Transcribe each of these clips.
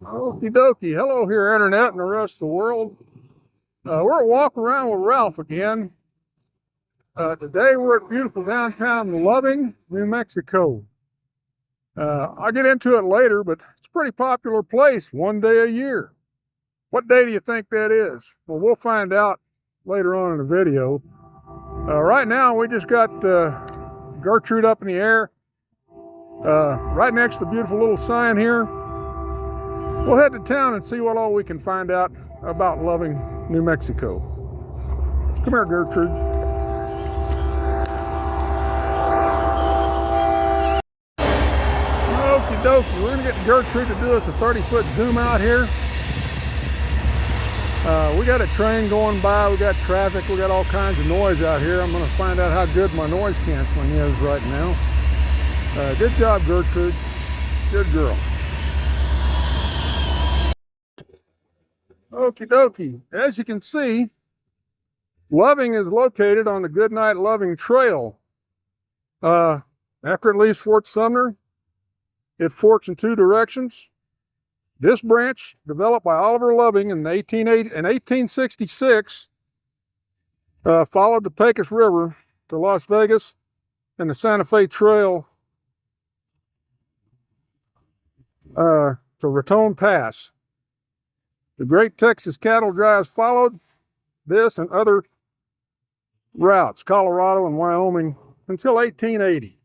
Okie dokie. Hello here, Internet and the rest of the world. We're walking around with Ralph again. Today we're at beautiful downtown Loving, New Mexico. I'll get into it later, but it's a pretty popular place one day a year. What day do you think that is? Well, we'll find out later on in the video. Right now, we just got Gertrude up in the air, right next to the beautiful little sign here. We'll head to town and see what all we can find out about Loving, New Mexico. Come here, Gertrude. Okie dokie, we're gonna get Gertrude to do us a 30-foot zoom out here. We got a train going by, we got traffic, we got all kinds of noise out here. I'm gonna find out how good my noise canceling is right now. Good job, Gertrude. Good girl. Okie dokie. As you can see, Loving is located on the Goodnight Loving Trail. After it leaves Fort Sumner, it forks in two directions. This branch, developed by Oliver Loving in 1866, followed the Pecos River to Las Vegas and the Santa Fe Trail to Raton Pass. The Great Texas Cattle Drives followed this and other routes, Colorado and Wyoming, until 1880.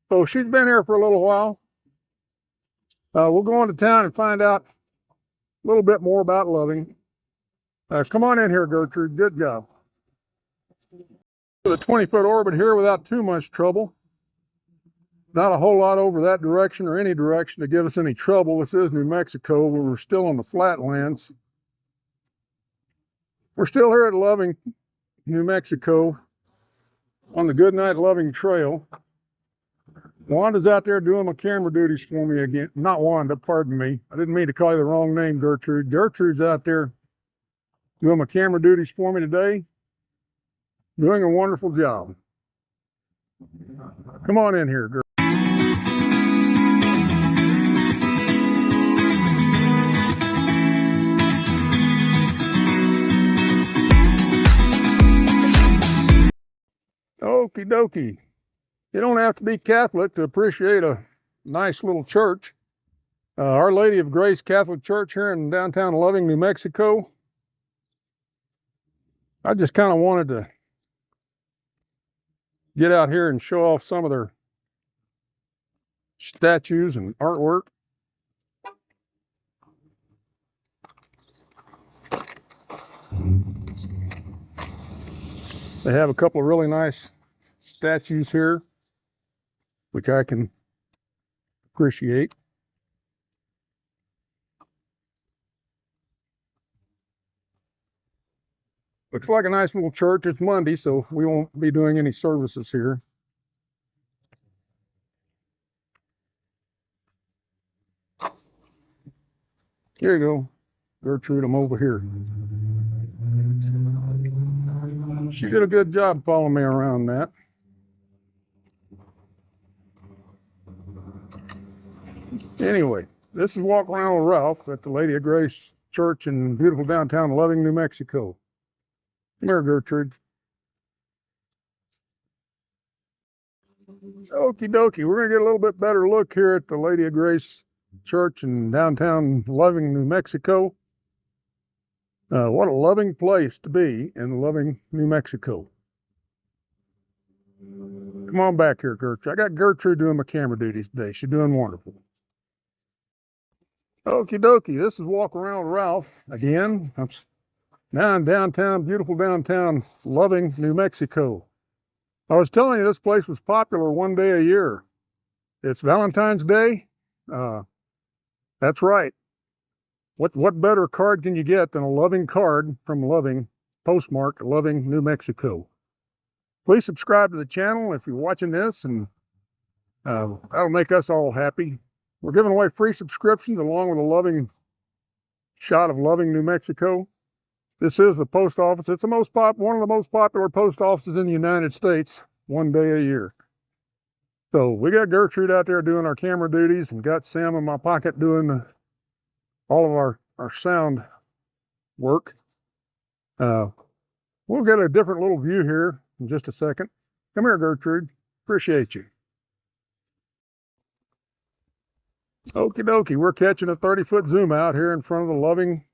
So she's been here for a little while. We'll go into town and find out a little bit more about Loving. Come on in here, Gertrude. Good job. The 20-foot orbit here without too much trouble. Not a whole lot over that direction or any direction to give us any trouble. This is New Mexico, where we're still on the flatlands. We're still here at Loving, New Mexico, on the Goodnight Loving Trail. Wanda's out there doing my camera duties for me again. Not Wanda, pardon me. I didn't mean to call you the wrong name, Gertrude. Gertrude's out there doing my camera duties for me today. Doing a wonderful job. Come on in here, Gertrude. Okie dokie. You don't have to be Catholic to appreciate a nice little church. Our Lady of Grace Catholic Church here in downtown Loving, New Mexico. I just kind of wanted to get out here and show off some of their statues and artwork. They have a couple of really nice statues here, which I can appreciate. Looks like a nice little church. It's Monday, so we won't be doing any services here. Here you go, Gertrude, I'm over here. She did a good job following me around that. Anyway, this is Walk Around with Ralph at the Lady of Grace Church in beautiful downtown Loving, New Mexico. Come here, Gertrude. Okie dokie, we're gonna get a little bit better look here at the Lady of Grace Church in downtown Loving, New Mexico. What a loving place to be in Loving, New Mexico. Come on back here, Gertrude. I got Gertrude doing my camera duties today. She's doing wonderful. Okie dokie, this is Walk Around with Ralph again. I'm now in downtown, beautiful downtown Loving, New Mexico. I was telling you this place was popular one day a year. It's Valentine's Day. That's right. What better card can you get than a Loving card from Loving, postmarked Loving, New Mexico? Please subscribe to the channel if you're watching this, and that'll make us all happy. We're giving away free subscriptions along with a Loving shot of Loving, New Mexico. This is the post office. It's one of the most popular post offices in the United States, one day a year. So we got Gertrude out there doing our camera duties and got Sam in my pocket doing all of our sound work. We'll get a different little view here in just a second. Come here, Gertrude. Appreciate you. Okie dokie, we're catching a 30-foot zoom out here in front of the Loving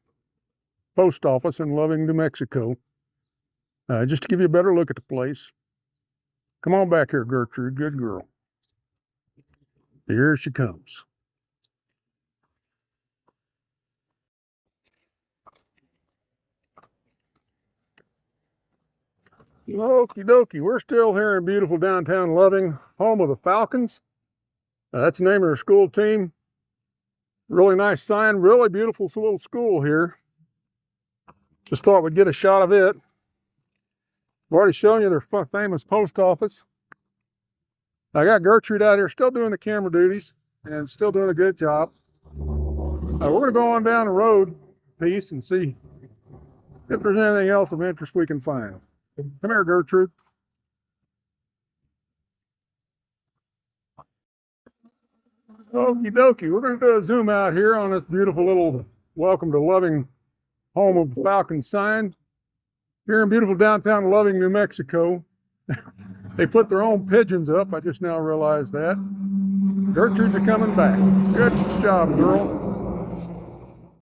post office in Loving, New Mexico. Just to give you a better look at the place. Come on back here, Gertrude. Good girl. Here she comes. Okie dokie, we're still here in beautiful downtown Loving, home of the Falcons. That's the name of their school team. Really nice sign, really beautiful little school here. Just thought we'd get a shot of it. I've already shown you their famous post office. I got Gertrude out here still doing the camera duties and still doing a good job. We're going to go on down the road piece and see if there's anything else of interest we can find. Come here, Gertrude. Okie dokie, we're going to do a zoom out here on this beautiful little welcome to Loving home of the Falcon sign. Here in beautiful downtown Loving, New Mexico. They put their own pigeons up. I just now realized that. Gertrude's coming back. Good job, girl.